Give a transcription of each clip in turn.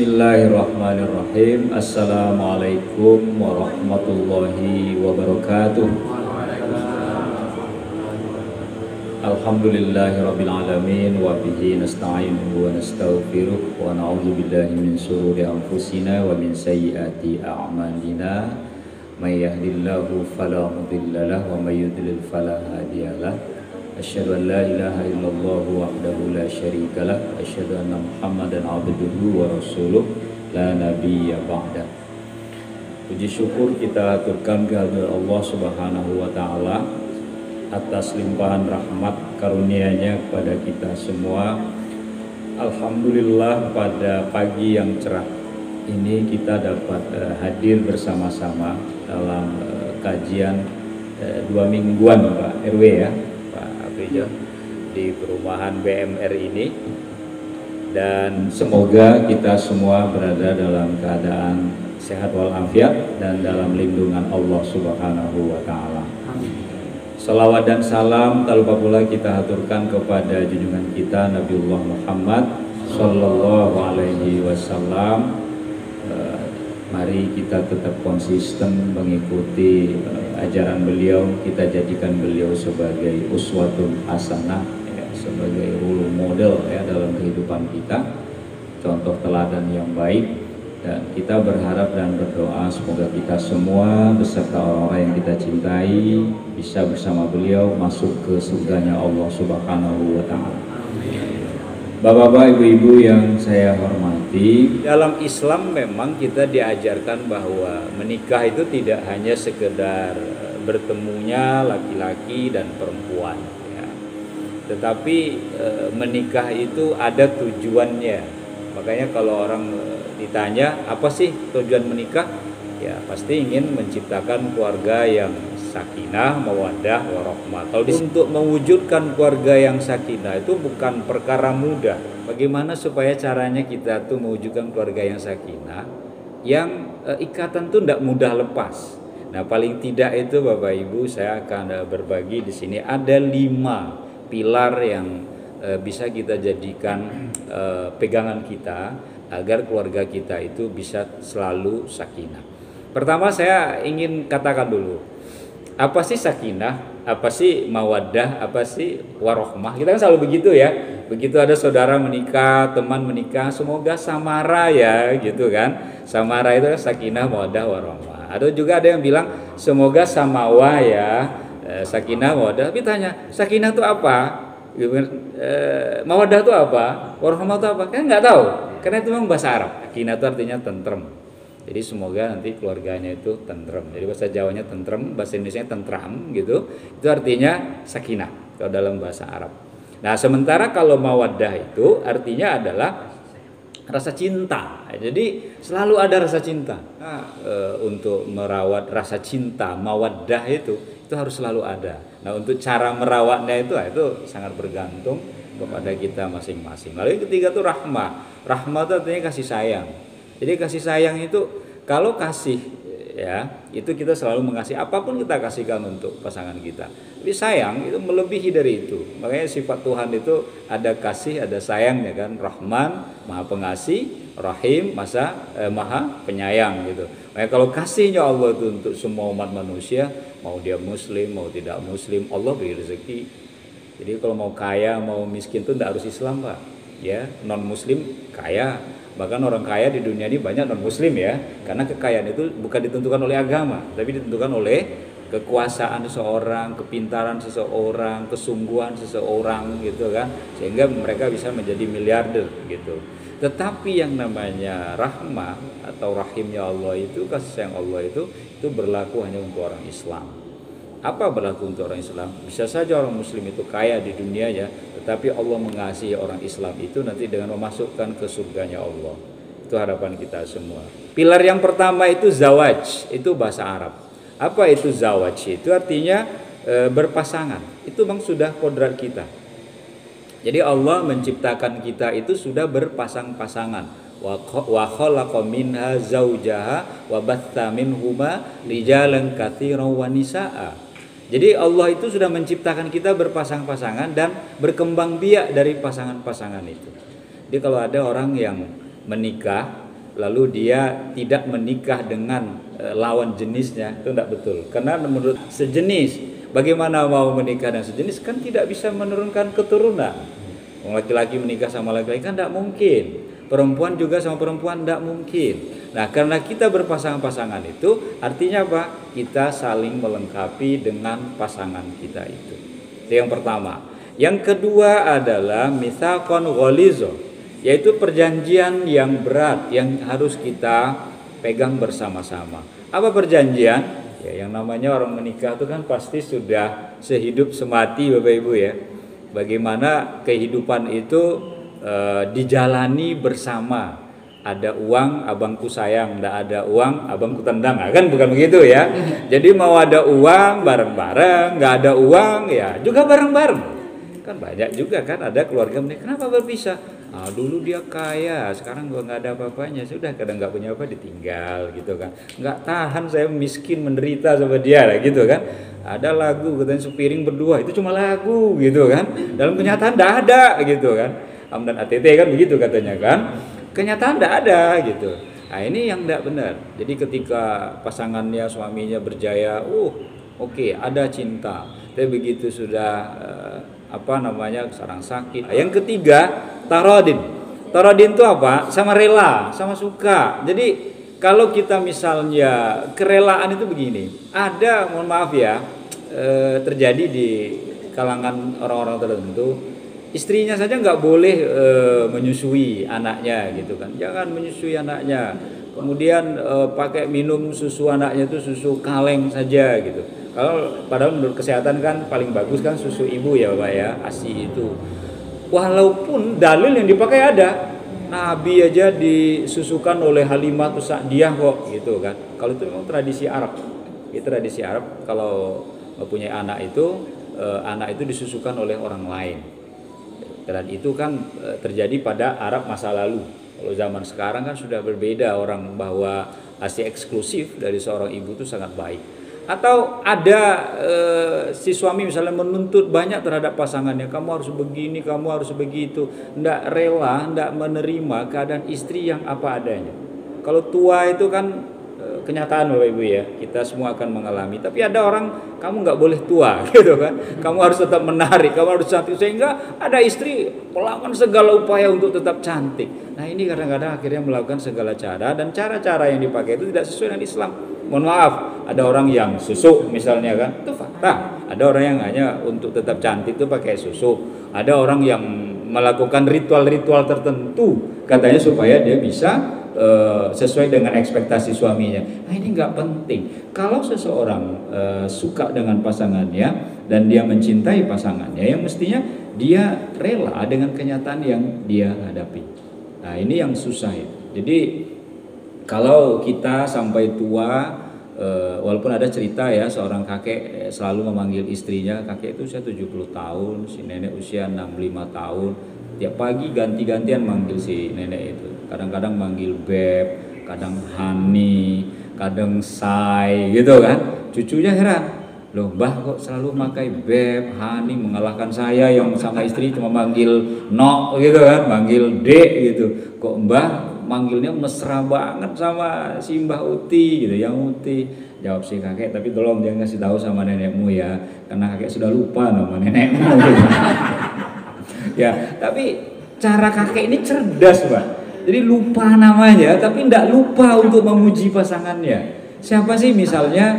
Bismillahirrahmanirrahim. Assalamualaikum warahmatullahi wabarakatuh. Alhamdulillahirabbil alamin wa bihi nasta'inuhu wa nastaghfiruh wa na'udzu billahi min shururi anfusina wa min sayyiati a'malina. May yahdihillahu fala mudilla lahu wa may yudlil fala hadiyalah. Asyhadu an la ilaha illallah wahdahu la syarikalah, asyhadu anna Muhammadan abduhu wa rasuluh la nabiyya ba'da. Puji syukur kita aturkan kehadirat Allah Subhanahu wa taala atas limpahan rahmat karunia-Nya kepada kita semua. Alhamdulillah pada pagi yang cerah ini kita dapat hadir bersama-sama dalam kajian 2 mingguan Pak RW ya, di perumahan BMR ini, dan semoga kita semua berada dalam keadaan sehat walafiat dan dalam lindungan Allah Subhanahu wa taala. Salawat dan salam tak lupa pula kita haturkan kepada junjungan kita Nabiullah Muhammad sallallahu alaihi wasallam. Mari kita tetap konsisten mengikuti ajaran beliau, kita jadikan beliau sebagai uswatun hasanah ya, sebagai role model ya dalam kehidupan kita, contoh teladan yang baik, dan kita berharap dan berdoa semoga kita semua beserta orang-orang yang kita cintai bisa bersama beliau masuk ke surganya Allah Subhanahu wa taala. Bapak-bapak, ibu-ibu yang saya hormati, dalam Islam memang kita diajarkan bahwa menikah itu tidak hanya sekedar bertemunya laki-laki dan perempuan ya. Tetapi menikah itu ada tujuannya. Makanya kalau orang ditanya apa sih tujuan menikah, ya pasti ingin menciptakan keluarga yang sakinah, mawaddah, warahmah. Kalau untuk mewujudkan keluarga yang sakinah itu bukan perkara mudah. Bagaimana supaya caranya kita tuh mewujudkan keluarga yang sakinah, yang ikatan tuh tidak mudah lepas. Nah, paling tidak itu Bapak Ibu, saya akan berbagi di sini ada 5 pilar yang bisa kita jadikan pegangan kita agar keluarga kita itu bisa selalu sakinah. Pertama saya ingin katakan dulu, apa sih sakinah, apa sih mawaddah, apa sih warohmah. Kita kan selalu begitu ya. Begitu ada saudara menikah, teman menikah, semoga samara ya gitu kan. Samara itu sakinah, mawaddah, warohmah. Ada juga ada yang bilang semoga samawa ya, sakinah, mawaddah. Tapi tanya, sakinah itu apa? Mawaddah itu apa? Warohmah itu apa? Kan nggak tahu. Karena itu memang bahasa Arab. Sakinah itu artinya tentrem. Jadi semoga nanti keluarganya itu tentrem. Jadi bahasa Jawanya tentrem, bahasa Indonesianya tentram gitu. Itu artinya sakinah kalau dalam bahasa Arab. Nah, sementara kalau mawaddah itu artinya adalah rasa cinta. Jadi selalu ada rasa cinta. Nah, untuk merawat rasa cinta, mawaddah itu harus selalu ada. Nah, untuk cara merawatnya itu sangat bergantung kepada kita masing-masing. Lalu yang ketiga itu rahmah. Rahmah itu artinya kasih sayang. Jadi kasih sayang itu, kalau kasih ya, itu kita selalu mengasihi, apapun kita kasihkan untuk pasangan kita. Tapi sayang itu melebihi dari itu. Makanya sifat Tuhan itu ada kasih, ada sayang ya kan. Rahman, Maha Pengasih, Rahim, Maha Penyayang gitu. Makanya kalau kasihnya Allah itu untuk semua umat manusia, mau dia muslim, mau tidak muslim, Allah beri rezeki. Jadi kalau mau kaya, mau miskin itu tidak harus Islam Pak. Ya, non muslim kaya. Bahkan orang kaya di dunia ini banyak non muslim ya, karena kekayaan itu bukan ditentukan oleh agama, tapi ditentukan oleh kekuasaan seseorang, kepintaran seseorang, kesungguhan seseorang gitu kan, sehingga mereka bisa menjadi miliarder gitu. Tetapi yang namanya rahmah atau rahimnya Allah itu, kasih sayang Allah itu berlaku hanya untuk orang Islam. Apa berlaku untuk orang Islam? Bisa saja orang muslim itu kaya di dunianya, tetapi Allah mengasihi orang Islam itu nanti dengan memasukkan ke surganya Allah. Itu harapan kita semua. Pilar yang pertama itu zawaj, itu bahasa Arab. Apa itu zawaj? Itu artinya berpasangan. Itu memang sudah kodrat kita. Jadi Allah menciptakan kita itu sudah berpasang-pasangan. Wa khalaqa minha zaujaha wa batha minhuma rijalan katsiran wa nisaa. Jadi Allah itu sudah menciptakan kita berpasang-pasangan dan berkembang biak dari pasangan-pasangan itu. Jadi kalau ada orang yang menikah lalu dia tidak menikah dengan lawan jenisnya, itu tidak betul. Karena menurut sejenis, bagaimana mau menikah dengan sejenis, kan tidak bisa menurunkan keturunan. Laki-laki menikah sama laki-laki kan tidak mungkin, perempuan juga sama perempuan tidak mungkin. Nah, karena kita berpasangan-pasangan itu artinya apa? Kita saling melengkapi dengan pasangan kita itu. Itu yang pertama. Yang kedua adalah mitsaqan ghaliza, yaitu perjanjian yang berat yang harus kita pegang bersama-sama. Apa perjanjian? Ya, yang namanya orang menikah itu kan pasti sudah sehidup semati, Bapak Ibu ya. Bagaimana kehidupan itu dijalani bersama. Ada uang abangku sayang, tidak ada uang abangku tendang, kan bukan begitu ya. Jadi mau ada uang bareng-bareng, nggak ada uang ya juga bareng-bareng. Kan banyak juga kan ada keluarga menikah, kenapa berpisah? Dulu dia kaya, sekarang gua nggak ada apa-apanya, sudah kadang nggak punya apa ditinggal gitu kan. Nggak tahan saya miskin menderita sama dia lah gitu kan. Ada lagu katanya sepiring berdua, itu cuma lagu gitu kan. Dalam kenyataan tidak ada gitu kan. Hamdan ATT kan begitu katanya kan. Kenyataan tidak ada gitu. Nah ini yang tidak benar. Jadi ketika pasangannya, suaminya berjaya, oke, ada cinta. Tapi begitu sudah sarang sakit. Yang ketiga, taradin. Taradin itu apa? Sama rela, sama suka. Jadi kalau kita misalnya kerelaan itu begini, ada, mohon maaf ya, terjadi di kalangan orang-orang tertentu, istrinya saja nggak boleh menyusui anaknya gitu kan, jangan menyusui anaknya, kemudian pakai minum susu anaknya itu susu kaleng saja gitu. Kalau padahal menurut kesehatan kan paling bagus kan susu ibu ya Bapak ya, ASI itu. Walaupun dalil yang dipakai ada, Nabi aja disusukan oleh Halimah Sa'diyah kok gitu kan. Kalau itu memang tradisi Arab. Itu tradisi Arab, kalau punya anak itu disusukan oleh orang lain. Dan itu kan terjadi pada Arab masa lalu. Kalau zaman sekarang kan sudah berbeda, orang bahwa ASI eksklusif dari seorang ibu itu sangat baik. Atau ada si suami misalnya menuntut banyak terhadap pasangannya, kamu harus begini, kamu harus begitu, ndak rela, ndak menerima keadaan istri yang apa adanya. Kalau tua itu kan kenyataan Bapak Ibu ya, kita semua akan mengalami. Tapi ada orang, kamu nggak boleh tua gitu kan, kamu harus tetap menarik, kamu harus cantik, sehingga ada istri melakukan segala upaya untuk tetap cantik. Nah ini kadang-kadang akhirnya melakukan segala cara, dan cara-cara yang dipakai itu tidak sesuai dengan Islam. Mohon maaf, ada orang yang susu misalnya kan, itu fakta. Ada orang yang hanya untuk tetap cantik itu pakai susu. Ada orang yang melakukan ritual-ritual tertentu katanya supaya dia bisa sesuai dengan ekspektasi suaminya. Nah ini nggak penting. Kalau seseorang suka dengan pasangannya dan dia mencintai pasangannya, yang mestinya dia rela dengan kenyataan yang dia hadapi. Nah ini yang susah ya. Jadi kalau kita sampai tua, walaupun ada cerita ya, seorang kakek selalu memanggil istrinya, kakek itu usia 70 tahun, si nenek usia 65 tahun. Tiap pagi ganti-gantian manggil si nenek itu. Kadang-kadang manggil beb, kadang hani, kadang say gitu kan. Cucunya heran, loh mbah kok selalu pakai beb, hani, mengalahkan saya yang sama istri cuma manggil no gitu kan, manggil dek gitu. Kok mbah manggilnya mesra banget sama si Mbah Uti gitu, yang Uti. Jawab si kakek, tapi tolong jangan kasih tahu sama nenekmu ya, karena kakek sudah lupa nama nenekmu gitu. Ya, tapi cara kakek ini cerdas Pak. Jadi lupa namanya, tapi tidak lupa untuk memuji pasangannya. Siapa sih misalnya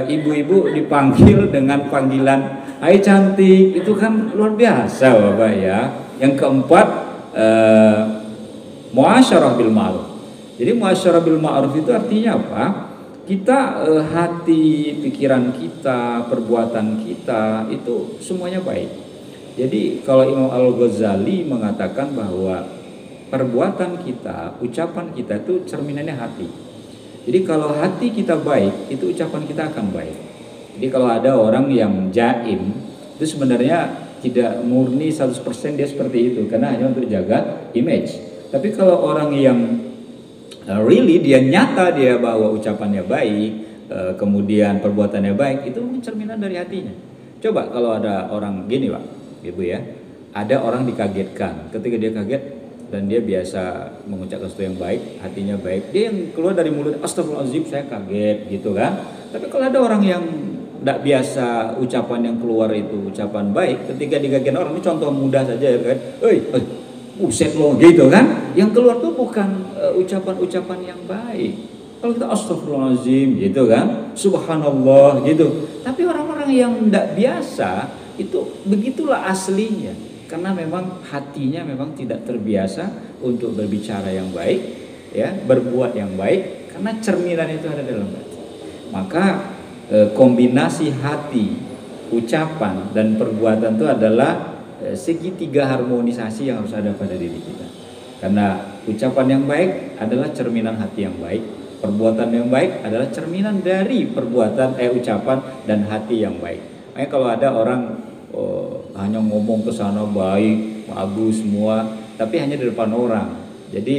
ibu-ibu dipanggil dengan panggilan hai cantik, itu kan luar biasa Bapak ya. Yang keempat, muasyarah bil ma'ruf. Jadi muasyarah bil ma'ruf itu artinya apa? Kita hati, pikiran kita, perbuatan kita itu semuanya baik. Jadi kalau Imam Al-Ghazali mengatakan bahwa perbuatan kita, ucapan kita itu cerminannya hati. Jadi kalau hati kita baik, itu ucapan kita akan baik. Jadi kalau ada orang yang jaim, itu sebenarnya tidak murni 100% dia seperti itu, karena hanya untuk jaga image. Tapi kalau orang yang really dia nyata, dia bahwa ucapannya baik, kemudian perbuatannya baik, itu cerminan dari hatinya. Coba kalau ada orang gini Pak, Ibu ya, ada orang dikagetkan, ketika dia kaget, dan dia biasa mengucapkan sesuatu yang baik, hatinya baik, dia yang keluar dari mulut astagfirullahaladzim, saya kaget gitu kan. Tapi kalau ada orang yang tidak biasa ucapan yang keluar itu ucapan baik, ketika digagian orang, ini contoh mudah saja ya kan, buset lo gitu kan, yang keluar tuh bukan ucapan-ucapan yang baik. Kalau kita astagfirullahaladzim gitu kan, subhanallah gitu. Tapi orang-orang yang tidak biasa itu begitulah aslinya, karena memang hatinya memang tidak terbiasa untuk berbicara yang baik, ya, berbuat yang baik, karena cerminan itu ada dalam hati. Maka kombinasi hati, ucapan dan perbuatan itu adalah segitiga harmonisasi yang harus ada pada diri kita. Karena ucapan yang baik adalah cerminan hati yang baik, perbuatan yang baik adalah cerminan dari perbuatan ucapan dan hati yang baik. Makanya kalau ada orang hanya ngomong ke sana baik, bagus semua, tapi hanya di depan orang. Jadi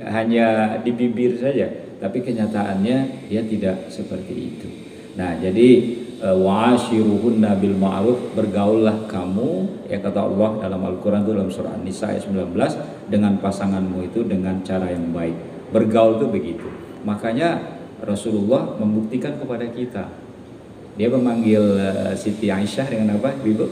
hanya di bibir saja, tapi kenyataannya dia tidak seperti itu. Nah, jadi wa'ashiruhunna bil ma'ruf, bergaullah kamu, ya kata Allah dalam Al-Qur'an itu dalam surah An-Nisa ayat 19, dengan pasanganmu itu dengan cara yang baik. Bergaul itu begitu. Makanya Rasulullah membuktikan kepada kita. Dia memanggil Siti Aisyah dengan apa, Ibu?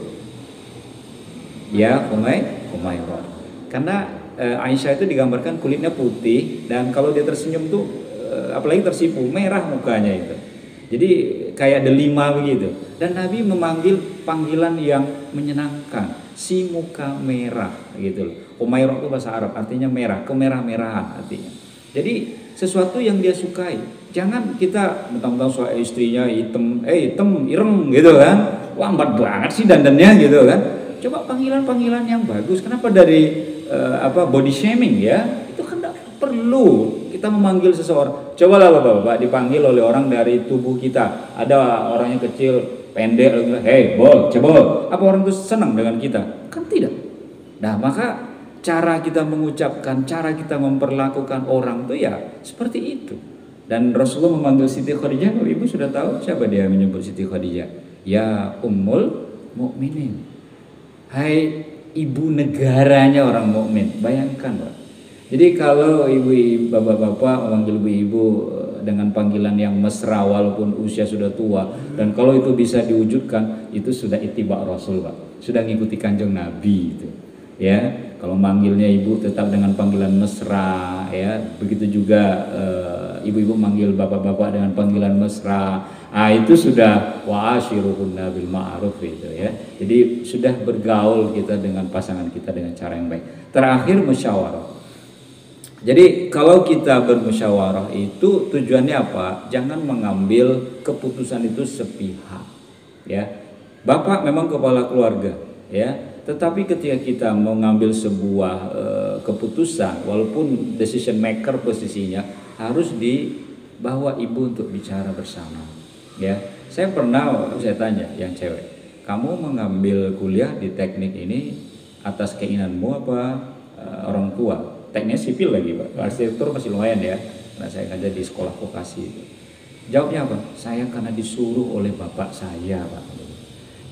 Ya, Umairah. Karena Aisyah itu digambarkan kulitnya putih, dan kalau dia tersenyum tuh apalagi tersipu, merah mukanya itu. Jadi kayak delima begitu. Dan Nabi memanggil panggilan yang menyenangkan, si muka merah gitu loh. Umairah itu bahasa Arab, artinya merah, kemerah-merahan artinya. Jadi sesuatu yang dia sukai. Jangan kita mentang-mentang soal istrinya hitam, ireng gitu kan. Lambat banget sih dandannya gitu kan. Coba panggilan-panggilan yang bagus. Kenapa dari body shaming ya? Itu kan tidak perlu kita memanggil seseorang. Cobalah Bapak dipanggil oleh orang dari tubuh kita. Ada orangnya kecil, pendek, hey bol, cebol. Apa orang itu senang dengan kita? Kan tidak. Nah, maka cara kita mengucapkan, cara kita memperlakukan orang itu ya seperti itu. Dan Rasulullah memanggil Siti Khadijah. Kalau Ibu sudah tahu siapa dia menyebut Siti Khadijah? Ya Ummul Mukminin. Hai ibu negaranya orang mukmin. Bayangkan, Pak. Jadi kalau ibu-ibu, bapak-bapak memanggil ibu-ibu dengan panggilan yang mesra walaupun usia sudah tua, dan kalau itu bisa diwujudkan, itu sudah ittiba Rasul, Pak. Sudah ngikuti Kanjeng Nabi itu. Ya, kalau manggilnya ibu tetap dengan panggilan mesra, ya. Begitu juga ibu-ibu manggil bapak-bapak dengan panggilan mesra. Itu sudah wa'ashiruhunna bil ma'ruf itu ya. Jadi sudah bergaul kita dengan pasangan kita dengan cara yang baik. Terakhir musyawarah. Jadi kalau kita bermusyawarah itu tujuannya apa? Jangan mengambil keputusan itu sepihak, ya. Bapak memang kepala keluarga, ya. Tetapi ketika kita mengambil sebuah keputusan, walaupun decision maker posisinya, harus dibawa ibu untuk bicara bersama, ya. Saya tanya yang cewek, kamu mengambil kuliah di teknik ini atas keinginanmu apa orang tua? Teknik sipil lagi, Pak. Arsitektur masih lumayan ya. Nah, saya ngajar di sekolah vokasi itu. Jawabnya apa? Saya karena disuruh oleh bapak saya, Pak.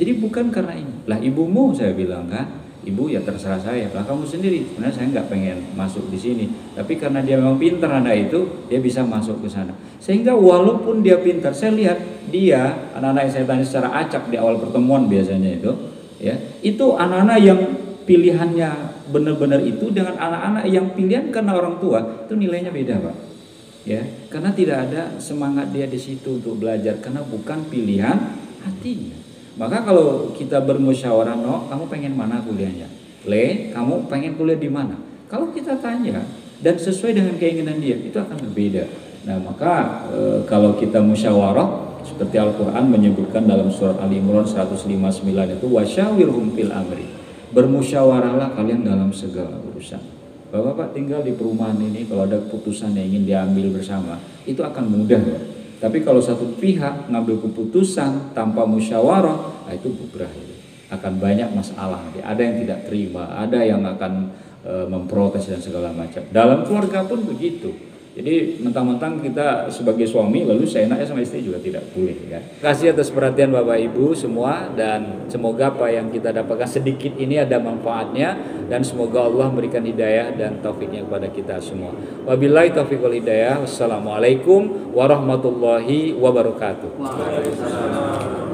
Jadi bukan karena ini. Lah ibumu, saya bilang kan, ibu ya terserah saya. Lah kamu sendiri, sebenarnya saya nggak pengen masuk di sini. Tapi karena dia memang pintar anak itu, dia bisa masuk ke sana. Sehingga walaupun dia pintar, saya lihat dia, anak-anak yang saya tanya secara acak di awal pertemuan biasanya itu, ya, itu anak-anak yang pilihannya benar-benar itu dengan anak-anak yang pilihan karena orang tua, itu nilainya beda, Pak. Ya, karena tidak ada semangat dia di situ untuk belajar karena bukan pilihan hatinya. Maka kalau kita bermusyawarah, no, kamu pengen mana kuliahnya? Le, kamu pengen kuliah di mana? Kalau kita tanya dan sesuai dengan keinginan dia, itu akan berbeda. Nah, maka kalau kita musyawarah seperti Al-Qur'an menyebutkan dalam surat Ali Imran 159 itu wasyawirhum fil amri. Bermusyawarahlah kalian dalam segala urusan. Bapak-bapak tinggal di perumahan ini, kalau ada keputusan yang ingin diambil bersama, itu akan mudah. Tapi kalau satu pihak ngambil keputusan tanpa musyawarah, itu bubrah. Akan banyak masalah. Ada yang tidak terima, ada yang akan memprotes dan segala macam. Dalam keluarga pun begitu. Jadi mentang-mentang kita sebagai suami lalu seenaknya sama istri juga tidak boleh ya. Terima kasih atas perhatian Bapak Ibu semua, dan semoga apa yang kita dapatkan sedikit ini ada manfaatnya, dan semoga Allah memberikan hidayah dan taufiknya kepada kita semua. Wabillahi taufiq wal hidayah. Wassalamualaikum warahmatullahi wabarakatuh. Waalaikumsalam.